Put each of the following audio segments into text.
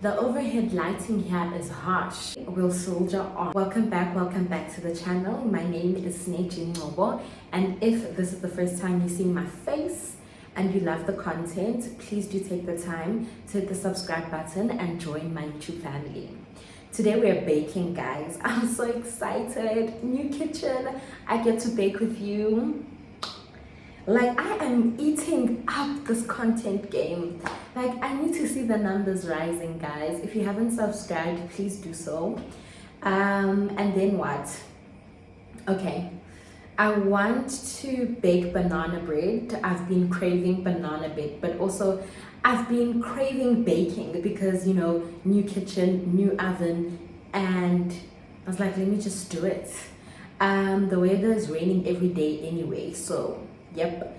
The overhead lighting here is harsh. We'll soldier on. Welcome back to the channel. My name is Snejin Ngobo, and if this is the first time you're seeing my face and you love the content, please do take the time to hit the subscribe button and join my YouTube family. Today we are baking, guys. I'm so excited. New kitchen. I get to bake with you. Like, I am eating up this content game. Like, I need to see the numbers rising, guys. If you haven't subscribed, please do so. And then what? Okay, I want to bake banana bread. I've been craving banana bread, but also I've been craving baking because, you know, new kitchen, new oven, and I was like, let me just do it. The weather is raining every day anyway, so yep.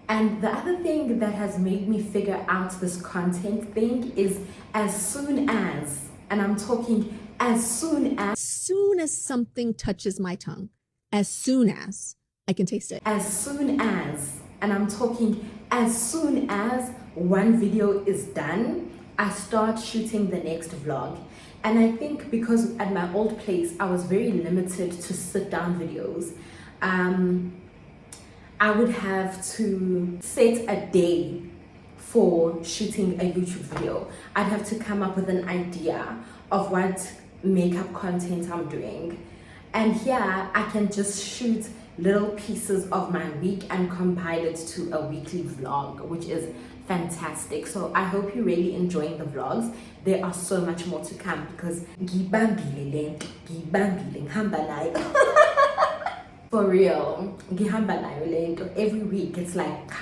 And the other thing that has made me figure out this content thing is as soon as, and I'm talking as soon as something touches my tongue, as soon as I can taste it. As soon as, and I'm talking as soon as one video is done, I start shooting the next vlog. And I think because at my old place, I was very limited to sit down videos. I would have to set a day for shooting a YouTube video. I'd have to come up with an idea of what makeup content I'm doing. And here I can just shoot little pieces of my week and compile it to a weekly vlog, which is fantastic. So I hope you're really enjoying the vlogs. There are so much more to come because for real, every week it's like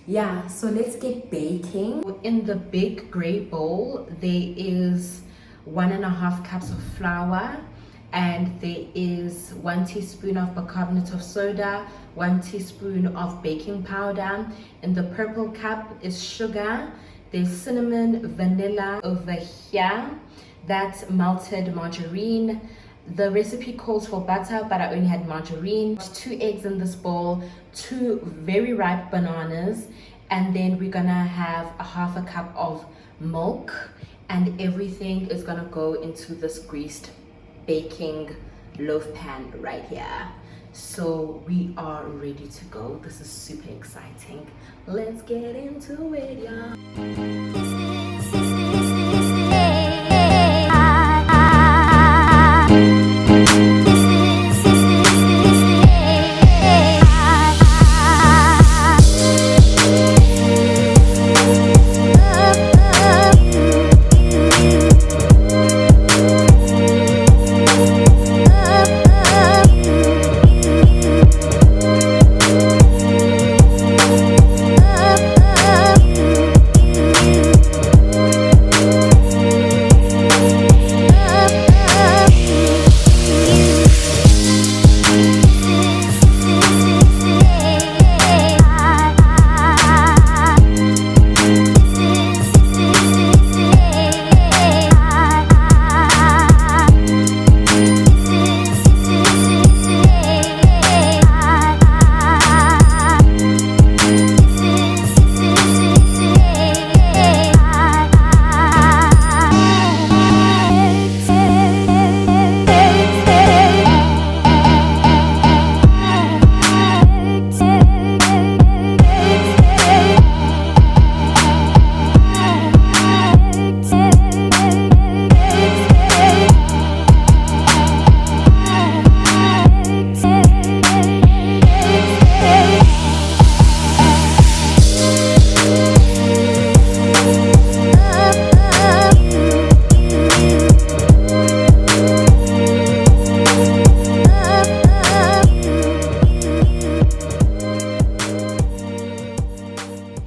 yeah, so let's get baking. In the big gray bowl there is 1.5 cups of flour, and there is 1 teaspoon of bicarbonate of soda, 1 teaspoon of baking powder. In the purple cup is sugar. There's cinnamon, vanilla over here. That's melted margarine. The recipe calls for butter, but I only had margarine. 2 eggs in this bowl, 2 very ripe bananas, and then we're gonna have 1/2 cup of milk, and everything is gonna go into this greased baking loaf pan right here. So we are ready to go. This is super exciting. Let's get into it, y'all.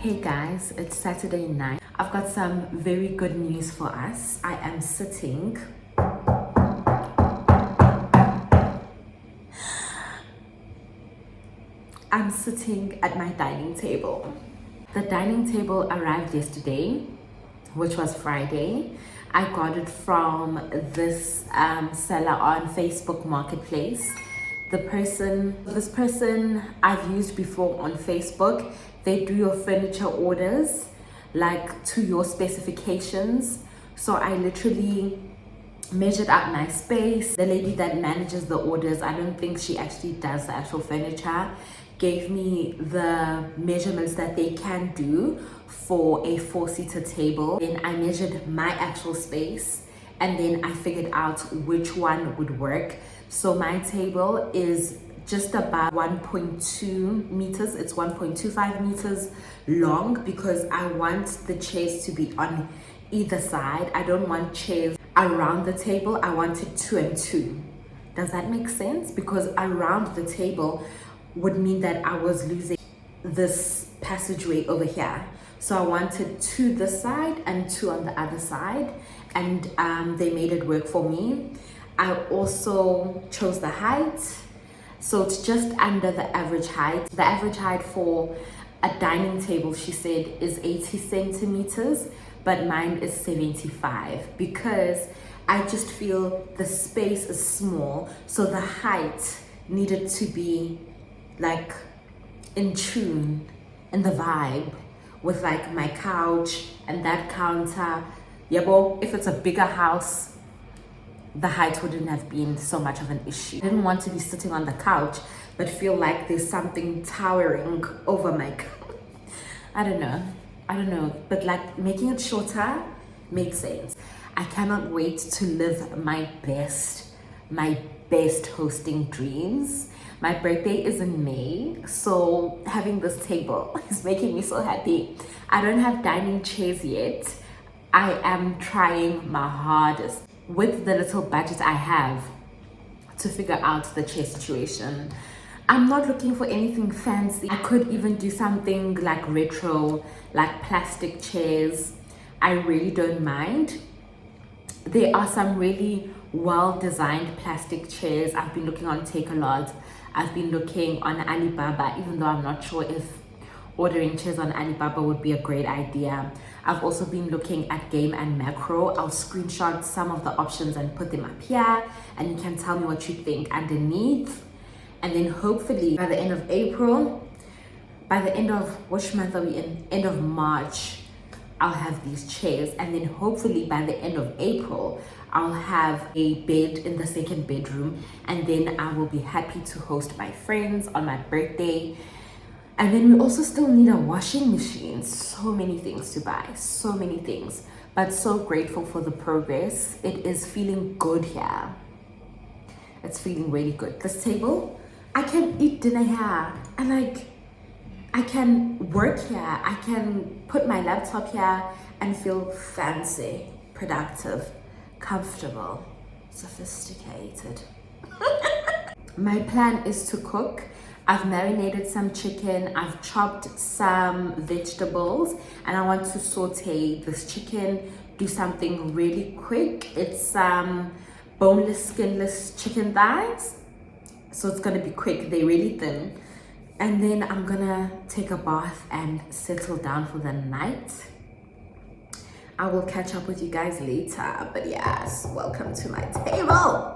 Hey guys, it's Saturday night. I've got some very good news for us. I am sitting at my dining table. The dining table arrived yesterday, which was Friday. I got it from this seller on Facebook Marketplace. This person I've used before on Facebook. They do your furniture orders. like to your specifications. So I literally measured out my space. The lady that manages the orders, I don't think she actually does the actual furniture, gave me the measurements that they can do for a 4-seater table. Then I measured my actual space, and then I figured out which one would work. So my table is just about 1.2 meters. It's 1.25 meters long because I want the chairs to be on either side. I don't want chairs around the table. I want it 2 and 2. Does that make sense? Because around the table would mean that I was losing this passageway over here. So I wanted 2 this side and 2 on the other side, and they made it work for me. I also chose the height, so it's just under the average height. The average height for a dining table, she said, is 80 centimeters, but mine is 75 because I just feel the space is small, so the height needed to be like in tune, in the vibe with like my couch and that counter. Yeah, but if it's a bigger house, the height wouldn't have been so much of an issue. I didn't want to be sitting on the couch but feel like there's something towering over my couch. I don't know, but like making it shorter made sense. I cannot wait to live my best hosting dreams. My birthday is in May, so having this table is making me so happy. I don't have dining chairs yet. I am trying my hardest with the little budget I have to figure out the chair situation. I'm not looking for anything fancy. I could even do something like retro, like plastic chairs. I really don't mind. There are some really well-designed plastic chairs. I've been looking on Takealot. I've been looking on Alibaba, even though I'm not sure if ordering chairs on Alibaba would be a great idea. I've also been looking at Game and Macro. I'll screenshot some of the options and put them up here, and you can tell me what you think underneath. And then hopefully by the end of April, by the end of, which month are we in? End of March, I'll have these chairs. And then hopefully by the end of April, I'll have a bed in the second bedroom, and then I will be happy to host my friends on my birthday. And then we also still need a washing machine. So many things to buy, so many things, but so grateful for the progress. It is feeling good here. It's feeling really good. This table, I can eat dinner here, and like I can work here. I can put my laptop here and feel fancy, productive, comfortable, sophisticated. My plan is to cook. I've marinated some chicken, I've chopped some vegetables, and I want to saute this chicken, do something really quick. It's boneless, skinless chicken thighs, so it's gonna be quick. They're really thin. And then I'm gonna take a bath and settle down for the night. I will catch up with you guys later, but yes, welcome to my table.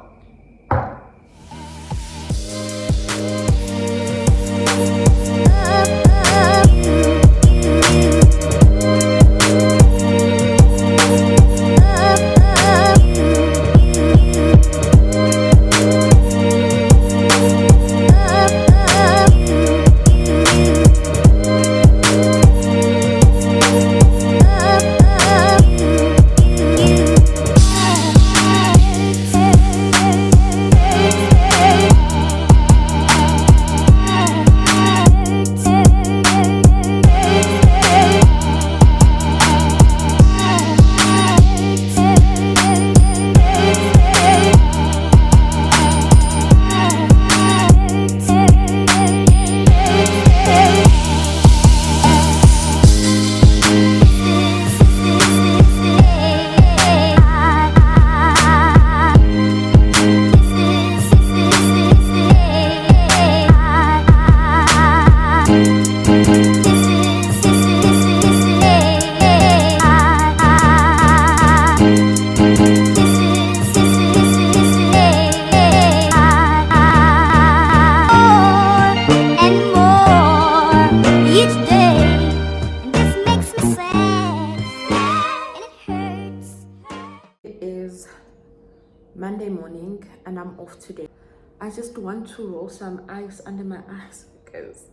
Monday morning and I'm off today. I just want to roll some ice under my eyes because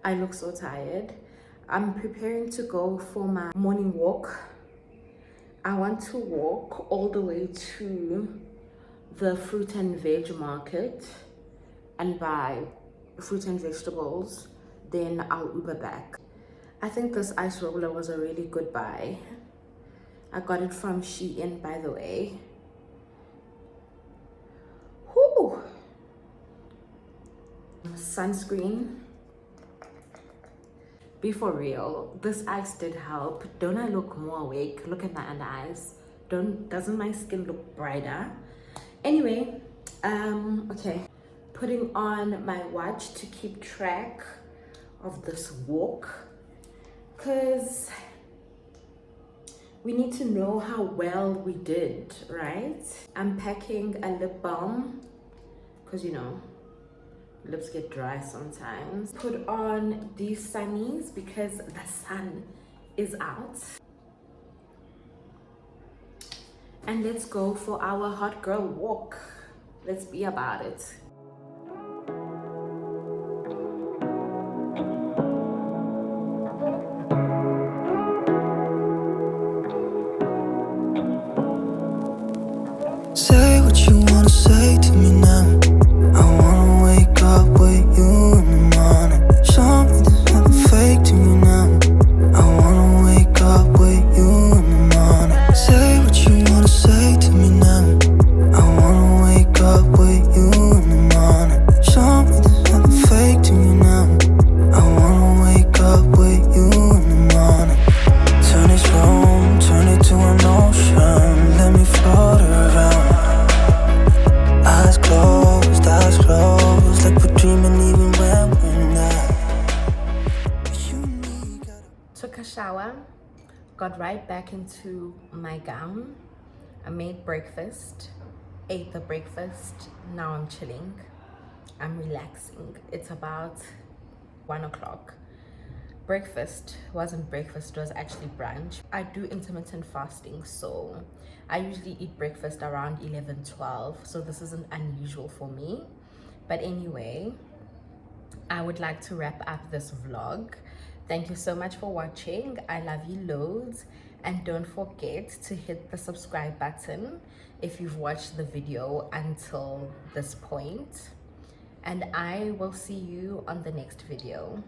I look so tired. I'm preparing to go for my morning walk. I want to walk all the way to the fruit and veg market and buy fruit and vegetables. Then I'll Uber back. I think this ice roller was a really good buy. I got it from Shein, by the way. Whew. Sunscreen. Be for real, this ice did help. Don't I look more awake? Look at my under eyes. Doesn't my skin look brighter? Anyway, okay. Putting on my watch to keep track of this walk, because we need to know how well we did, right? I'm packing a lip balm because you know, lips get dry sometimes. Put on these sunnies because the sun is out. And let's go for our hot girl walk. Let's be about it. Say what you wanna say to me now. I wanna wake up with you in the morning. Show me there's nothing fake to me now. I wanna wake up with you in the morning. Say what you wanna say to me now. I wanna wake up with you in the morning. Show me there's nothing fake to me now. I wanna wake up with you in the morning. Turn this room, turn it to an ocean. Let me float around. Eyes closed, like we're dreaming even when we're not. Took a shower, got right back into my gown. I made breakfast, ate the breakfast. Now I'm chilling, I'm relaxing. It's about 1 o'clock. Breakfast wasn't breakfast, it was actually brunch. I do intermittent fasting, so I usually eat breakfast around 11-12, so this isn't unusual for me. But anyway, I would like to wrap up this vlog. Thank you so much for watching. I love you loads, and don't forget to hit the subscribe button if you've watched the video until this point, and I will see you on the next video.